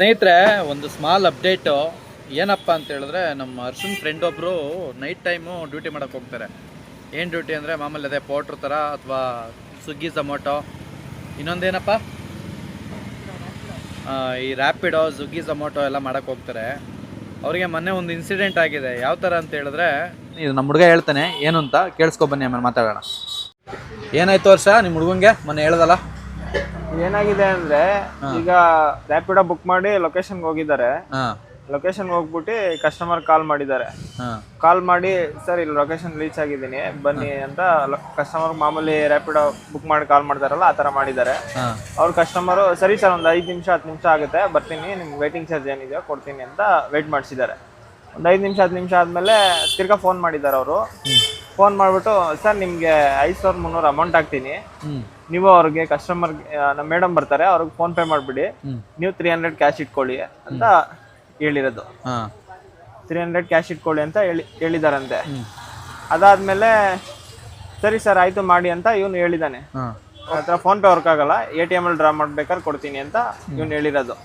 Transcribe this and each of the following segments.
ಸ್ನೇಹಿತರೆ, ಒಂದು small update. ಏನಪ್ಪ ಅಂತ ಹೇಳಿದ್ರೆ, ನಮ್ಮ ಅರ್ಶನ್ ಫ್ರೆಂಡ್ ಒಬ್ಬರು ನೈಟ್ ಟೈಮು ಡ್ಯೂಟಿ ಮಾಡೋಕ್ಕೆ ಹೋಗ್ತಾರೆ. ಏನು ಡ್ಯೂಟಿ ಅಂದರೆ ಮಾಮೂಲಿ ಅದೇ ಪೋಟ್ರ್ ಥರ ಅಥವಾ ಸ್ವಿಗ್ಗಿ ಝೊಮ್ಯಾಟೊ, ಇನ್ನೊಂದೇನಪ್ಪ ಈ ರ್ಯಾಪಿಡೋ, ಸ್ವಿಗ್ಗಿ ಝೊಮ್ಯಾಟೊ ಎಲ್ಲ ಮಾಡೋಕ್ಕೆ ಹೋಗ್ತಾರೆ. ಅವರಿಗೆ ಮೊನ್ನೆ ಒಂದು ಇನ್ಸಿಡೆಂಟ್ ಆಗಿದೆ. ಯಾವ ಥರ ಅಂತ ಹೇಳಿದ್ರೆ, ಇದು ನಮ್ಮ ಹುಡುಗ ಹೇಳ್ತಾನೆ ಏನು ಅಂತ ಕೇಳಿಸ್ಕೊಬನ್ನಿ, ಆಮೇಲೆ ಮಾತಾಡೋಣ. ಏನಾಯ್ತು ವರ್ಷ ನಿಮ್ಮ ಹುಡುಗಂಗೆ ಮೊನ್ನೆ ಹೇಳ್ದಲ್ಲ? ಏನಾಗಿದೆ ಅಂದ್ರೆ, ಈಗ ರ್ಯಾಪಿಡೋ ಬುಕ್ ಮಾಡಿ ಲೊಕೇಶನ್ಗೆ ಹೋಗಿದ್ದಾರೆ. ಲೊಕೇಶನ್ ಹೋಗ್ಬಿಟ್ಟು ಕಸ್ಟಮರ್ ಕಾಲ್ ಮಾಡಿದ್ದಾರೆ. ಕಾಲ್ ಮಾಡಿ, ಸರ್ ಇಲ್ಲಿ ಲೊಕೇಶನ್ ರೀಚ್ ಆಗಿದ್ದೀನಿ ಬನ್ನಿ ಅಂತ ಕಸ್ಟಮರ್ ಮಾಮೂಲಿ ರ್ಯಾಪಿಡೋ ಬುಕ್ ಮಾಡಿ ಕಾಲ್ ಮಾಡ್ತಾರಲ್ಲ ಆ ಥರ ಮಾಡಿದ್ದಾರೆ. ಅವ್ರ ಕಸ್ಟಮರು ಸರಿ ಸರ್ ಒಂದು 5 ನಿಮಿಷ 10 ನಿಮಿಷ ಆಗುತ್ತೆ ಬರ್ತೀನಿ, ನಿಮ್ಗೆ ವೇಟಿಂಗ್ ಚಾರ್ಜ್ ಏನಿದೆಯೋ ಕೊಡ್ತೀನಿ ಅಂತ ವೆಯ್ಟ್ ಮಾಡಿಸಿದ್ದಾರೆ. ಒಂದು 5 ನಿಮಿಷ 10 ನಿಮಿಷ ಆದಮೇಲೆ ತಿರ್ಗಾ ಫೋನ್ ಮಾಡಿದ್ದಾರೆ ಅವರು. ಫೋನ್ ಮಾಡಿಬಿಟ್ಟು, ಸರ್ ನಿಮಗೆ 5300 ಅಮೌಂಟ್ ಹಾಕ್ತೀನಿ, ನೀವು ಅವ್ರಿಗೆ ಕಸ್ಟಮರ್ಗೆ ನಮ್ಮ ಮೇಡಮ್ ಬರ್ತಾರೆ ಅವ್ರಿಗೆ ಫೋನ್ ಪೇ ಮಾಡಿಬಿಡಿ, ನೀವು 300 ಕ್ಯಾಶ್ ಇಟ್ಕೊಳ್ಳಿ ಅಂತ ಹೇಳಿರೋದು. 300 ಕ್ಯಾಶ್ ಇಟ್ಕೊಳ್ಳಿ ಅಂತ ಹೇಳಿದಾರಂತೆ. ಅದಾದ್ಮೇಲೆ ಸರಿ ಸರ್ ಆಯ್ತು ಮಾಡಿ ಅಂತ ಇವನು ಹೇಳಿದಾನೆ. ಹತ್ರ ಫೋನ್ ಪೇ ವರ್ಕ್ ಆಗಲ್ಲ, ATM ಅಲ್ಲಿ ಡ್ರಾ ಮಾಡ್ಬೇಕಾದ್ರೆ ಕೊಡ್ತೀನಿ ಅಂತ ಇವನು ಹೇಳಿರೋದು.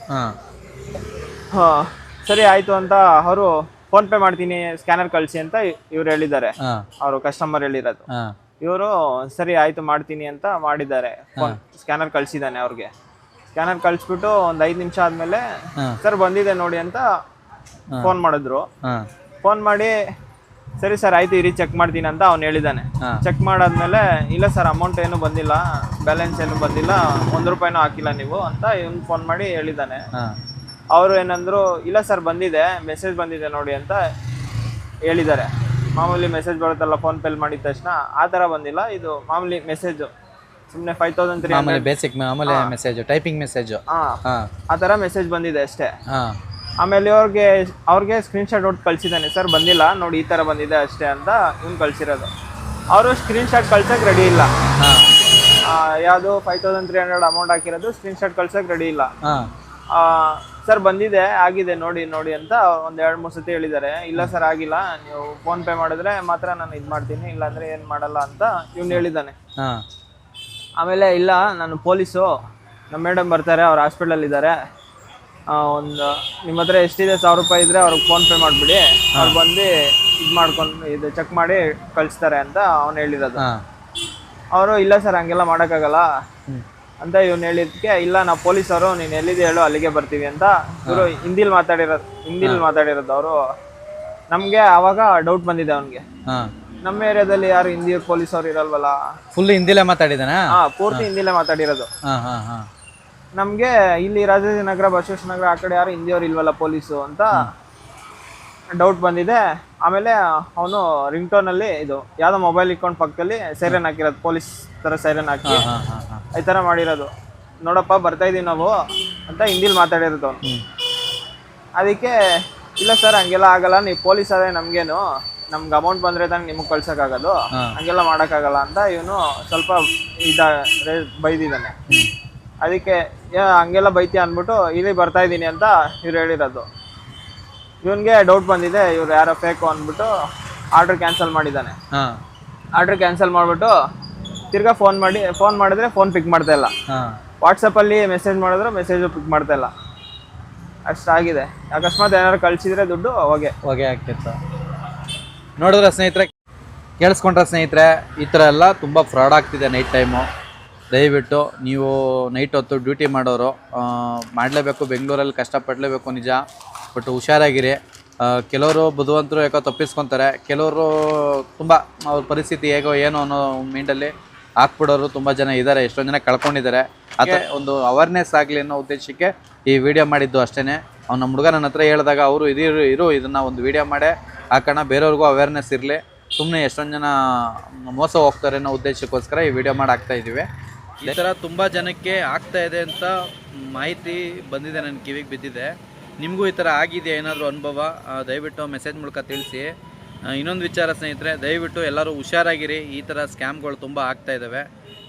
ಸರಿ ಆಯ್ತು ಅಂತ ಅವರು ಫೋನ್ ಪೇ ಮಾಡ್ತೀನಿ ಸ್ಕ್ಯಾನರ್ ಕಳಿಸಿ ಅಂತ ಇವ್ರು ಹೇಳಿದ್ದಾರೆ. ಅವರು ಕಸ್ಟಮರ್ ಹೇಳಿರೋದು. ಇವರು ಸರಿ ಆಯ್ತು ಮಾಡ್ತೀನಿ ಅಂತ ಮಾಡಿದ್ದಾರೆ. ಸ್ಕ್ಯಾನರ್ ಕಳ್ಸಿದ್ದಾನೆ ಅವ್ರಿಗೆ. ಸ್ಕ್ಯಾನರ್ ಕಳ್ಸಿಬಿಟ್ಟು ಒಂದು 5 ನಿಮಿಷ ಆದ್ಮೇಲೆ ಸರ್ ಬಂದಿದೆ ನೋಡಿ ಅಂತ ಫೋನ್ ಮಾಡಿದ್ರು. ಫೋನ್ ಮಾಡಿ ಸರಿ ಸರ್ ಆಯ್ತು ಇರಿ ಚೆಕ್ ಮಾಡ್ತೀನಿ ಅಂತ ಅವ್ನು ಹೇಳಿದ್ದಾನೆ. ಚೆಕ್ ಮಾಡಾದ್ಮೇಲೆ ಇಲ್ಲ ಸರ್ ಅಮೌಂಟ್ ಏನು ಬಂದಿಲ್ಲ, ಬ್ಯಾಲೆನ್ಸ್ ಏನು ಬಂದಿಲ್ಲ, 1 ರೂಪಾಯಿನೂ ಹಾಕಿಲ್ಲ ನೀವು ಅಂತ ಇವನು ಫೋನ್ ಮಾಡಿ ಹೇಳಿದ್ದಾನೆ. ಅವರು ಏನಂದ್ರು, ಇಲ್ಲ ಸರ್ ಬಂದಿದೆ, ಮೆಸೇಜ್ ಬಂದಿದೆ ನೋಡಿ ಅಂತ ಹೇಳಿದ್ದಾರೆ. ಮಾಮೂಲಿ ಮೆಸೇಜ್ ಬರುತ್ತಲ್ಲ ಫೋನ್ ಪೇ ಮಾಡಿದ ತಕ್ಷಣ, ಆ ಥರ ಬಂದಿಲ್ಲ, ಇದು ಮಾಮೂಲಿ ಮೆಸೇಜು ಸುಮ್ಮನೆ 5300 ಬೇಸಿಕ್ ಮಾಮೂಲಿ ಮೆಸೇಜ್, ಟೈಪಿಂಗ್ ಮೆಸೇಜ್, ಆ ಥರ ಮೆಸೇಜ್ ಬಂದಿದೆ ಅಷ್ಟೇ. ಆಮೇಲೆ ಅವ್ರಿಗೆ ಸ್ಕ್ರೀನ್ಶಾಟ್ ಹೊಟ್ಟು ಕಳಿಸಿದ್ದಾನೆ, ಸರ್ ಬಂದಿಲ್ಲ ನೋಡಿ ಈ ಥರ ಬಂದಿದೆ ಅಷ್ಟೇ ಅಂತ ಇವ್ನು ಕಳಿಸಿರೋದು. ಅವರು ಸ್ಕ್ರೀನ್ಶಾಟ್ ಕಳ್ಸೋಕೆ ರೆಡಿ ಇಲ್ಲ. ಯಾವುದು 5300 ಅಮೌಂಟ್ ಹಾಕಿರೋದು ಸ್ಕ್ರೀನ್ಶಾಟ್ ಕಳ್ಸೋಕೆ ರೆಡಿ ಇಲ್ಲ. ಸರ್ ಬಂದಿದೆ ಆಗಿದೆ ನೋಡಿ ನೋಡಿ ಅಂತ ಒಂದು 2-3 ಸತಿ ಹೇಳಿದ್ದಾರೆ. ಇಲ್ಲ ಸರ್ ಆಗಿಲ್ಲ, ನೀವು ಫೋನ್ ಪೇ ಮಾಡಿದ್ರೆ ಮಾತ್ರ ನಾನು ಇದು ಮಾಡ್ತೀನಿ, ಇಲ್ಲಾಂದ್ರೆ ಏನು ಮಾಡಲ್ಲ ಅಂತ ಇವ್ನು ಹೇಳಿದ್ದಾನೆ. ಆಮೇಲೆ ಇಲ್ಲ ನಾನು ಪೊಲೀಸು, ನಮ್ಮ ಮೇಡಮ್ ಬರ್ತಾರೆ, ಅವ್ರು ಹಾಸ್ಪಿಟಲ್ ಇದ್ದಾರೆ, ಒಂದು ನಿಮ್ಮ ಹತ್ರ ಎಷ್ಟಿದೆ 1000 ರೂಪಾಯಿ ಇದ್ರೆ ಅವ್ರಿಗೆ ಫೋನ್ ಪೇ ಮಾಡಿಬಿಡಿ, ಅವ್ರು ಬಂದು ಇದು ಮಾಡ್ಕೊಂಡು ಇದು ಚೆಕ್ ಮಾಡಿ ಕಳಿಸ್ತಾರೆ ಅಂತ ಅವ್ನು ಹೇಳಿರೋದು. ಅವರು ಇಲ್ಲ ಸರ್ ಹಂಗೆಲ್ಲ ಮಾಡೋಕ್ಕಾಗಲ್ಲ ಅಂತ ಇವನು ಹೇಳಿದ್ಕೆ, ಇಲ್ಲ ನಾವು ಪೊಲೀಸರು, ನೀನು ಎಲ್ಲಿದೆ ಹೇಳು ಅಲ್ಲಿಗೆ ಬರ್ತೀವಿ ಅಂತ ಇವರು ಹಿಂದಿಲ್ ಮಾತಾಡಿರೋದು. ಅವರು ನಮಗೆ ಆವಾಗ ಡೌಟ್ ಬಂದಿದೆ ಅವನಿಗೆ, ನಮ್ಮ ಏರಿಯಾದಲ್ಲಿ ಯಾರು ಹಿಂದಿ ಪೊಲೀಸ್ ಅವ್ರು ಇರಲ್ವಲ್ಲ, ಫುಲ್ ಹಿಂದಿಲೇ ಮಾತಾಡಿದಾನ. ಪೂರ್ತಿ ಹಿಂದಿಲೇ ಮಾತಾಡಿರೋದು. ನಮ್ಗೆ ಇಲ್ಲಿ ರಾಜಾಜಿನಗರ, ಬಸವೇಶ್ವರನಗರ ಆ ಕಡೆ ಯಾರು ಹಿಂದಿಯವ್ರು ಇಲ್ವಲ್ಲ ಪೊಲೀಸು ಅಂತ ಡೌಟ್ ಬಂದಿದೆ. ಆಮೇಲೆ ಅವನು ರಿಂಗ್ ಟೋನ್ ಅಲ್ಲಿ ಇದು ಯಾವ್ದೋ ಮೊಬೈಲ್ ಇಟ್ಕೊಂಡು ಪಕ್ಕದಲ್ಲಿ ಸೈರನ್ ಹಾಕಿರೋದು, ಪೊಲೀಸ್ ತರ ಸೈರನ್ ಹಾಕಿ ಈ ತರ ಮಾಡಿರೋದು. ನೋಡಪ್ಪ ಬರ್ತಾ ಇದೀವಿ ನಾವು ಅಂತ ಹಿಂದಿಲ್ ಮಾತಾಡಿರೋದು ಅವನು. ಅದಕ್ಕೆ ಇಲ್ಲ ಸರ್ ಹಂಗೆಲ್ಲ ಆಗಲ್ಲ, ನೀವು ಪೊಲೀಸ್ ಆದ್ರೆ ನಮ್ಗೇನು, ನಮ್ಗೆ ಅಮೌಂಟ್ ಬಂದ್ರೆ ತಾನೆ ನಿಮಗೆ ಕಳ್ಸೋಕ್ಕಾಗೋದು, ಹಂಗೆಲ್ಲ ಮಾಡೋಕ್ಕಾಗಲ್ಲ ಅಂತ ಇವನು ಸ್ವಲ್ಪ ಬೈದಿದ್ದಾನೆ. ಅದಕ್ಕೆ ಹಂಗೆಲ್ಲ ಬೈತಿ ಅಂದ್ಬಿಟ್ಟು ಇಲ್ಲಿ ಬರ್ತಾ ಇದ್ದೀನಿ ಅಂತ ಇವ್ರು ಹೇಳಿರೋದು. ಇವನ್ಗೆ ಡೌಟ್ ಬಂದಿದೆ, ಇವ್ರು ಯಾರೋ ಫೇಕು ಅಂದ್ಬಿಟ್ಟು ಆರ್ಡರ್ ಕ್ಯಾನ್ಸಲ್ ಮಾಡಿದ್ದಾನೆ. ಆರ್ಡರ್ ಕ್ಯಾನ್ಸಲ್ ಮಾಡಿಬಿಟ್ಟು ತಿರ್ಗಾ ಫೋನ್ ಮಾಡಿದ್ರೆ ಫೋನ್ ಪಿಕ್ ಮಾಡ್ತಾ ಇಲ್ಲ. ವಾಟ್ಸಪ್ಪಲ್ಲಿ ಮೆಸೇಜ್ ಮಾಡಿದ್ರೆ ಮೆಸೇಜು ಪಿಕ್ ಮಾಡ್ತಾ ಇಲ್ಲ. ಅಷ್ಟಾಗಿದೆ. ಅಕಸ್ಮಾತ್ ಏನಾದ್ರು ಕಳಿಸಿದ್ರೆ ದುಡ್ಡು ಹೋಗೆ ಆಗ್ತಿತ್ತು. ನೋಡಿದ್ರೆ ಸ್ನೇಹಿತರೆ, ಕೇಳಿಸ್ಕೊಂಡ್ರೆ ಸ್ನೇಹಿತರೆ, ಈ ಥರ ಎಲ್ಲ ತುಂಬ ಫ್ರಾಡ್ ಆಗ್ತಿದೆ ನೈಟ್ ಟೈಮು. ದಯವಿಟ್ಟು ನೀವು ನೈಟ್ ಹೊತ್ತು ಡ್ಯೂಟಿ ಮಾಡೋರು ಮಾಡಲೇಬೇಕು, ಬೆಂಗಳೂರಲ್ಲಿ ಕಷ್ಟಪಡಲೇಬೇಕು ನಿಜ, ಬಟ್ ಹುಷಾರಾಗಿರಿ. ಕೆಲವರು ಬುದ್ಧಿವಂತರು ಯಾಕೋ ತಪ್ಪಿಸ್ಕೊತಾರೆ, ಕೆಲವರು ತುಂಬ ಅವ್ರ ಪರಿಸ್ಥಿತಿ ಹೇಗೋ ಏನೋ ಅನ್ನೋ ಮೈಂಡಲ್ಲಿ ಹಾಕ್ಬಿಡೋರು ತುಂಬ ಜನ ಇದ್ದಾರೆ, ಎಷ್ಟೊಂದು ಜನ ಕಳ್ಕೊಂಡಿದ್ದಾರೆ. ಅಥವಾ ಒಂದು ಅವೇರ್ನೆಸ್ ಆಗಲಿ ಅನ್ನೋ ಉದ್ದೇಶಕ್ಕೆ ಈ ವಿಡಿಯೋ ಮಾಡಿದ್ದು ಅಷ್ಟೇ. ಅವ್ನು ನಮ್ಮ ಹುಡುಗ ನನ್ನ ಹತ್ರ ಹೇಳಿದಾಗ ಅವರು ಇರು ಇದನ್ನು ಒಂದು ವಿಡಿಯೋ ಮಾಡೇ ಹಾಕೋಣ, ಬೇರೆಯವ್ರಿಗೂ ಅವೇರ್ನೆಸ್ ಇರಲಿ, ಸುಮ್ಮನೆ ಎಷ್ಟೊಂದು ಜನ ಮೋಸ ಹೋಗ್ತಾರೆ ಅನ್ನೋ ಉದ್ದೇಶಕ್ಕೋಸ್ಕರ ಈ ವಿಡಿಯೋ ಮಾಡಿ ಹಾಕ್ತಾಯಿದ್ದೀವಿ. ಈ ಥರ ತುಂಬ ಜನಕ್ಕೆ ಆಗ್ತಾ ಇದೆ ಅಂತ ಮಾಹಿತಿ ಬಂದಿದೆ, ನನ್ನ ಕಿವಿಗೆ ಬಿದ್ದಿದೆ. ನಿಮಗೂ ಈ ಥರ ಆಗಿದೆಯಾ ಏನಾದರೂ ಅನುಭವ? ದಯವಿಟ್ಟು ಮೆಸೇಜ್ ಮೂಲಕ ತಿಳಿಸಿ. ಇನ್ನೊಂದು ವಿಚಾರ ಸ್ನೇಹಿತರೆ, ದಯವಿಟ್ಟು ಎಲ್ಲರೂ ಹುಷಾರಾಗಿರಿ. ಈ ಥರ ಸ್ಕ್ಯಾಮ್ಗಳು ತುಂಬ ಆಗ್ತಾಯಿದ್ದಾವೆ.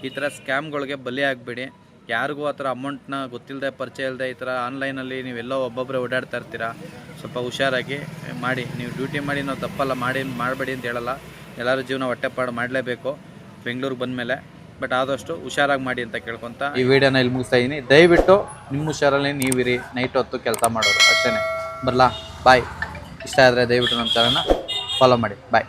ಈ ಥರ ಸ್ಕ್ಯಾಮ್ಗಳಿಗೆ ಬಲಿ ಆಗಬೇಡಿ. ಯಾರಿಗೂ ಆ ಥರ ಅಮೌಂಟ್ನ ಗೊತ್ತಿಲ್ಲದೆ, ಪರಿಚಯ ಇಲ್ಲದೆ ಈ ಥರ ಆನ್ಲೈನಲ್ಲಿ ನೀವೆಲ್ಲೋ ಒಬ್ಬೊಬ್ಬರೇ ಓಡಾಡ್ತಾ ಇರ್ತೀರ. ಸ್ವಲ್ಪ ಹುಷಾರಾಗಿ ಮಾಡಿ. ನೀವು ಡ್ಯೂಟಿ ಮಾಡಿ ನಾವು ತಪ್ಪಲ್ಲ ಮಾಡಬೇಡಿ ಅಂತ ಹೇಳಲ್ಲ. ಎಲ್ಲರೂ ಜೀವನ ಹೊಟ್ಟೆಪಾಡು ಮಾಡಲೇಬೇಕು ಬೆಂಗಳೂರಿಗೆ ಬಂದಮೇಲೆ. ಬಟ್ ಆದಷ್ಟು ಹುಷಾರಾಗಿ ಮಾಡಿ ಅಂತ ಕೇಳ್ಕೊತ ಈ ವಿಡಿಯೋನ ಇಲ್ಲಿ ಮುಗಿಸ್ತಾ ಇದ್ದೀನಿ. ದಯವಿಟ್ಟು ನಿಮ್ಮ ಹುಷಾರಲ್ಲಿ ನೀವಿರಿ, ನೈಟ್ ಹೊತ್ತು ಕೆಲಸ ಮಾಡೋರು ಅಷ್ಟೇ. ಬರಲಾ, ಬಾಯ್. ಇಷ್ಟ ಆದರೆ ದಯವಿಟ್ಟು ನಮ್ಮ ಚಾನಲ್ನ ಫಾಲೋ ಮಾಡಿ. ಬಾಯ್.